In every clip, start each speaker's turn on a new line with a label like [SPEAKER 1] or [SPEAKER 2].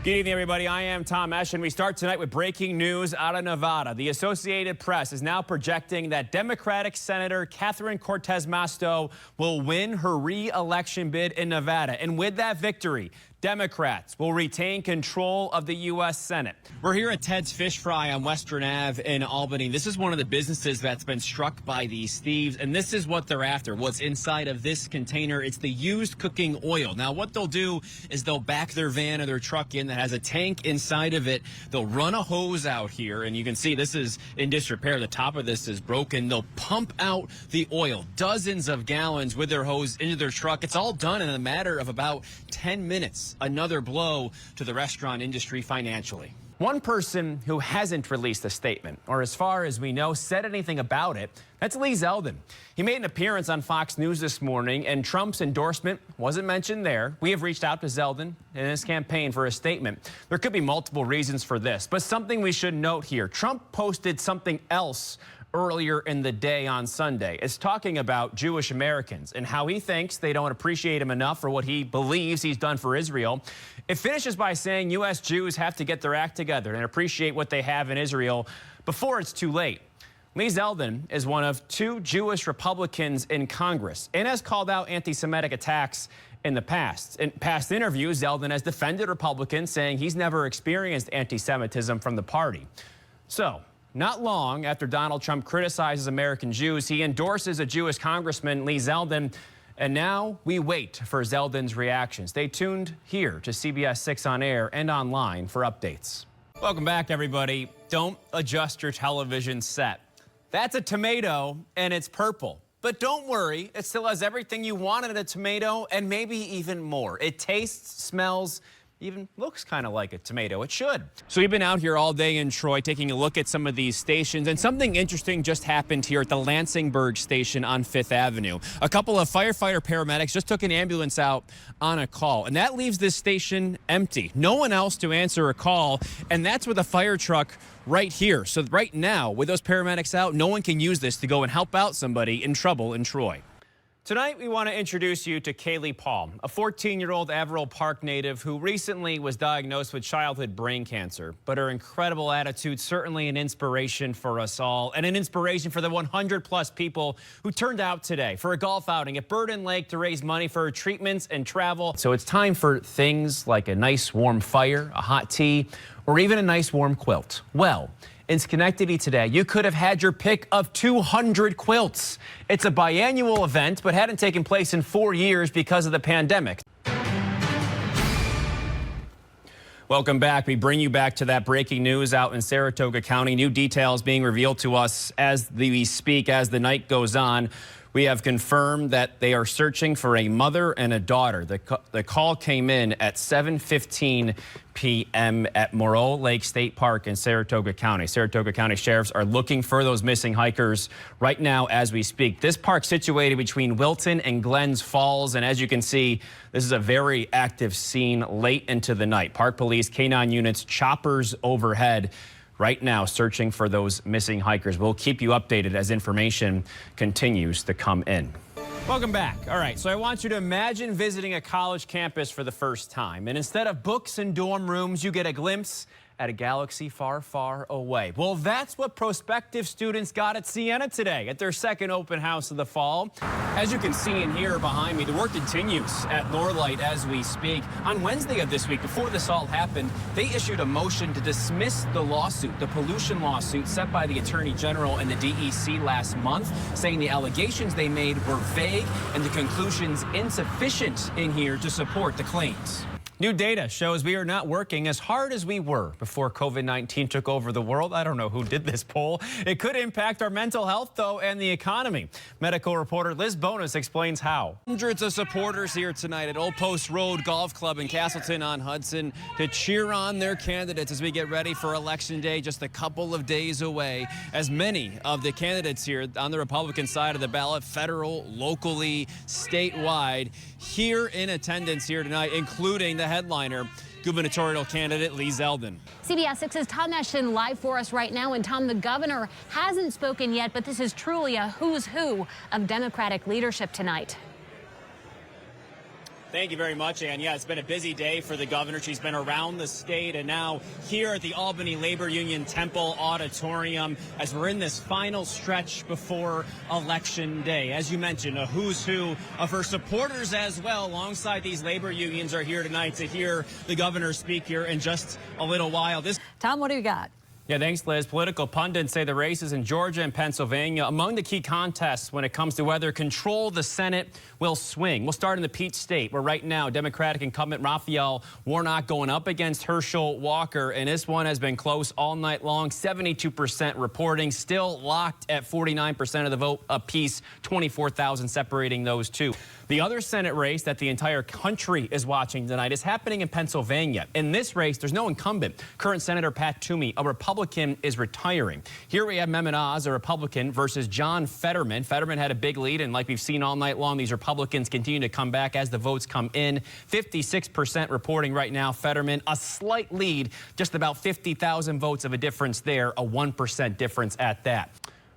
[SPEAKER 1] Good evening, everybody. I am Tom Esch, and we start tonight with breaking news out of Nevada. The Associated Press is now projecting that Democratic Senator Catherine Cortez Masto will win her re-election bid in Nevada. And with that victory, Democrats will retain control of the U.S. Senate. We're here at Ted's Fish Fry on Western Ave in Albany. This is one of the businesses that's been struck by these thieves, and this is what they're after. What's inside of this container, it's the used cooking oil. Now, what they'll do is they'll back their van or their truck in that has a tank inside of it. They'll run a hose out here, and you can see this is in disrepair. The top of this is broken. They'll pump out the oil, dozens of gallons with their hose into their truck. It's all done in a matter of about 10 minutes. Another blow to the restaurant industry financially. One person who hasn't released a statement, or as far as we know, said anything about it, that's Lee Zeldin. He made an appearance on Fox News this morning, and Trump's endorsement wasn't mentioned there. We have reached out to Zeldin in his campaign for a statement. There could be multiple reasons for this, but something we should note here. Trump posted something else earlier in the day on Sunday. It's talking about Jewish Americans and how he thinks they don't appreciate him enough for what he believes he's done for Israel. It finishes by saying U.S. Jews have to get their act together and appreciate what they have in Israel before it's too late. Lee Zeldin is one of two Jewish Republicans in Congress and has called out anti-Semitic attacks in the past. In past interviews, Zeldin has defended Republicans, saying he's never experienced anti-Semitism from the party. So, not long after Donald Trump criticizes American Jews, he endorses a Jewish congressman, Lee Zeldin, and now we wait for Zeldin's reaction. Stay tuned here to CBS 6 on air and online for updates. Welcome back, everybody. Don't adjust your television set. That's a tomato, and it's purple. But don't worry, it still has everything you want in a tomato and maybe even more. It tastes, smells, even looks kind of like a tomato. It should. So we've been out here all day in Troy taking a look at some of these stations, and something interesting just happened here at the Lansingburg station on 5th Avenue. A couple of firefighter paramedics just took an ambulance out on a call, and that leaves this station empty. No one else to answer a call, and that's with a fire truck right here. So right now, with those paramedics out, no one can use this to go and help out somebody in trouble in Troy. Tonight, we want to introduce you to Kaylee Paul, a 14-year-old Averill Park native who recently was diagnosed with childhood brain cancer. But her incredible attitude, certainly an inspiration for us all, and an inspiration for the 100-plus people who turned out today for a golf outing at Burden Lake to raise money for her treatments and travel. So it's time for things like a nice warm fire, a hot tea, or even a nice warm quilt. Well, in Schenectady today, you could have had your pick of 200 quilts. It's a biannual event, but hadn't taken place in 4 years because of the pandemic. Welcome back. We bring you back to that breaking news out in Saratoga County. New details being revealed to us as we speak, as the night goes on. We have confirmed that they are searching for a mother and a daughter. The call came in at 7:15 p.m. at Moreau Lake State Park in Saratoga County. Saratoga County sheriffs are looking for those missing hikers right now as we speak. This park situated between Wilton and Glens Falls, and as you can see, this is a very active scene late into the night. Park police, K-9 units, choppers overhead right now searching for those missing hikers. We'll keep you updated as information continues to come in. Welcome back. All right, so I want you to imagine visiting a college campus for the first time, and instead of books and dorm rooms, you get a glimpse at a galaxy far, far away. Well, that's what prospective students got at Siena today at their second open house of the fall. As you can see in here behind me, the work continues at Norlight as we speak. On Wednesday of this week, before this all happened, they issued a motion to dismiss the lawsuit, the pollution lawsuit set by the Attorney General and the DEC last month, saying the allegations they made were vague and the conclusions insufficient in here to support the claims. New data shows we are not working as hard as we were before COVID-19 took over the world. I don't know who did this poll. It could impact our mental health, though, and the economy. Medical reporter Liz Bonus explains how. Hundreds of supporters here tonight at Old Post Road Golf Club in Castleton on Hudson to cheer on their candidates as we get ready for Election Day, just a couple of days away. As many of the candidates here on the Republican side of the ballot, federal, locally, statewide, here in attendance here tonight, including the headliner, gubernatorial candidate Lee Zeldin.
[SPEAKER 2] CBS 6's Tom Neshin live for us right now. And Tom, the governor hasn't spoken yet, but this is truly a who's who of Democratic leadership tonight.
[SPEAKER 1] Thank you very much, Ann. Yeah, it's been a busy day for the governor. She's been around the state and now here at the Albany Labor Union Temple Auditorium as we're in this final stretch before Election Day. As you mentioned, a who's who of her supporters as well alongside these labor unions are here tonight to hear the governor speak here in just a little while.
[SPEAKER 2] Tom, what do you got?
[SPEAKER 1] Yeah, thanks, Liz. Political pundits say the races in Georgia and Pennsylvania among the key contests when it comes to whether control of the Senate will swing. We'll start in the Peach State, where right now Democratic incumbent Raphael Warnock going up against Herschel Walker, and this one has been close all night long. 72% reporting, still locked at 49% of the vote apiece, 24,000 separating those two. The other Senate race that the entire country is watching tonight is happening in Pennsylvania. In this race, there's no incumbent. Current Senator Pat Toomey, a Republican, is retiring. Here we have Mehmet Oz, a Republican, versus John Fetterman. Fetterman had a big lead, and like we've seen all night long, these Republicans continue to come back as the votes come in. 56% reporting right now. Fetterman, a slight lead, just about 50,000 votes of a difference there, a 1% difference at that.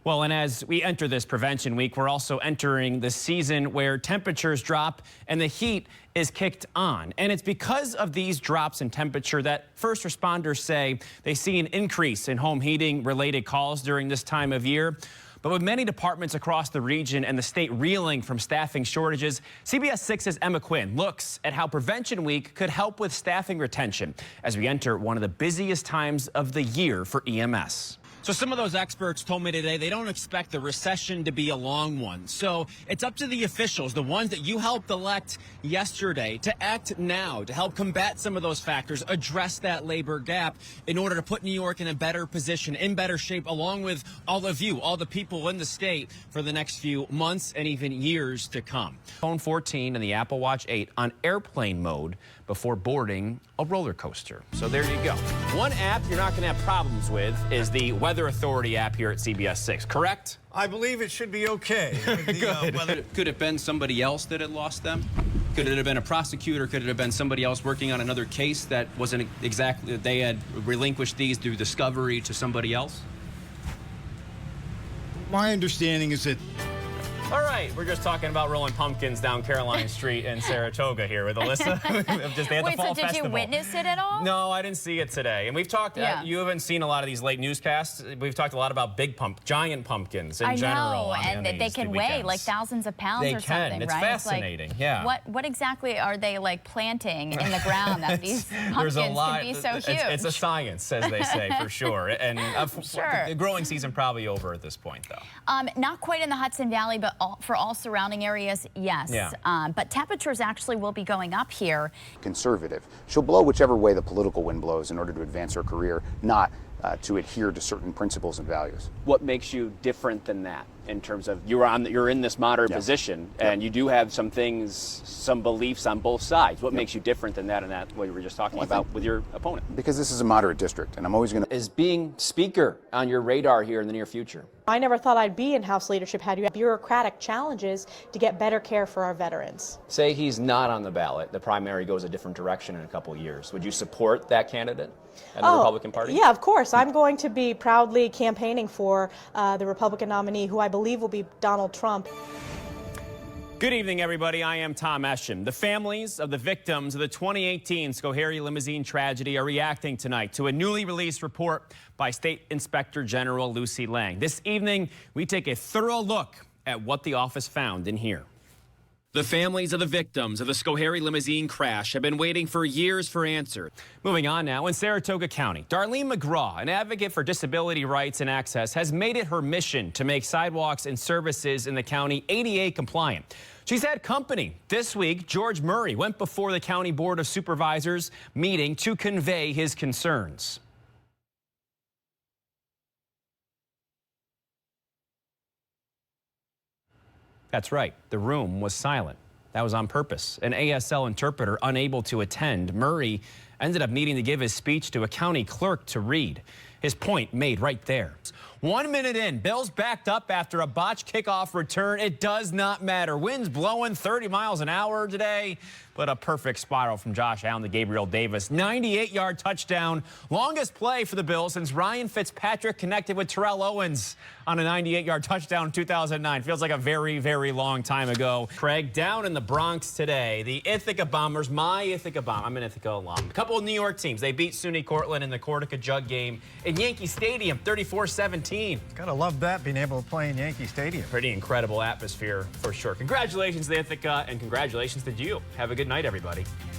[SPEAKER 1] Well, and as we enter this prevention week, we're also entering the season where temperatures drop and the heat is kicked on. And it's because of these drops in temperature that first responders say they see an increase in home heating related calls during this time of year. But with many departments across the region and the state reeling from staffing shortages, CBS 6's Emma Quinn looks at how Prevention Week could help with staffing retention as we enter one of the busiest times of the year for EMS. So some of those experts told me today they don't expect the recession to be a long one. So it's up to the officials, the ones that you helped elect yesterday, to act now to help combat some of those factors, address that labor gap in order to put New York in a better position, in better shape, along with all of you, all the people in the state for the next few months and even years to come. Phone 14 and the Apple Watch 8 on airplane mode before boarding a roller coaster. So there you go. One app you're not going to have problems with is the Weather Authority app here at CBS 6, correct?
[SPEAKER 3] I believe it should be okay.
[SPEAKER 4] Could it have been somebody else that had lost them? Could it have been a prosecutor? Could it have been somebody else working on another case that wasn't exactly, they had relinquished these through discovery to somebody else?
[SPEAKER 3] My understanding is that...
[SPEAKER 1] All right, we're just talking about rolling pumpkins down Caroline Street in Saratoga here with Alyssa. Just at the fall
[SPEAKER 5] did
[SPEAKER 1] festival.
[SPEAKER 5] You witness it at all?
[SPEAKER 1] No, I didn't see it today. And we've talked, you haven't seen a lot of these late newscasts. We've talked a lot about giant pumpkins in general.
[SPEAKER 5] I know, and they can weigh like thousands of pounds or something,
[SPEAKER 1] It's
[SPEAKER 5] right?
[SPEAKER 1] fascinating,
[SPEAKER 5] it's like,
[SPEAKER 1] yeah.
[SPEAKER 5] What exactly are they like planting in the ground that these pumpkins can be so huge?
[SPEAKER 1] It's a science, as they say, for sure. And
[SPEAKER 5] Sure.
[SPEAKER 1] The growing season probably over at this point, though.
[SPEAKER 5] Not quite in the Hudson Valley, but for all surrounding areas, yes.
[SPEAKER 1] Yeah.
[SPEAKER 5] But temperatures actually will be going up here.
[SPEAKER 6] Conservative. She'll blow whichever way the political wind blows in order to advance her career, not to adhere to certain principles and values.
[SPEAKER 7] What makes you different than that in terms of you're in this moderate position and you do have some things, some beliefs on both sides. What makes you different than that and that what you were just talking about with your opponent?
[SPEAKER 6] Because this is a moderate district, and I'm always going to...
[SPEAKER 7] Is being speaker on your radar here in the near future?
[SPEAKER 8] I never thought I'd be in House leadership had you had bureaucratic challenges to get better care for our veterans.
[SPEAKER 7] Say he's not on the ballot, the primary goes a different direction in a couple of years. Would you support that candidate and the Republican Party?
[SPEAKER 8] Yeah, of course. I'm going to be proudly campaigning for the Republican nominee, who I believe will be Donald Trump.
[SPEAKER 1] Good evening, everybody. I am Tom Eschen. The families of the victims of the 2018 Schoharie limousine tragedy are reacting tonight to a newly released report by State Inspector General Lucy Lang. This evening, we take a thorough look at what the office found in here. The families of the victims of the Schoharie limousine crash have been waiting for years for answers. Moving on now, in Saratoga County, Darlene McGraw, an advocate for disability rights and access, has made it her mission to make sidewalks and services in the county ADA compliant. She's had company. This week, George Murray went before the County Board of Supervisors meeting to convey his concerns. That's right, the room was silent. That was on purpose. An ASL interpreter unable to attend. Murray ended up needing to give his speech to a county clerk to read. His point made right there. 1 minute in, Bills backed up after a botched kickoff return. It does not matter. Winds blowing 30 miles an hour today, but a perfect spiral from Josh Allen to Gabriel Davis. 98-yard touchdown. Longest play for the Bills since Ryan Fitzpatrick connected with Terrell Owens on a 98-yard touchdown in 2009. Feels like a very, very long time ago. Craig, down in the Bronx today, the Ithaca Bombers, my Ithaca Bomb. I'm an Ithaca alum. A couple of New York teams. They beat SUNY Cortland in the Cortica Jug game in Yankee Stadium, 34-17.
[SPEAKER 3] Gotta love that, being able to play in Yankee Stadium.
[SPEAKER 1] Pretty incredible atmosphere for sure. Congratulations to Ithaca, and congratulations to you. Have a good night, everybody.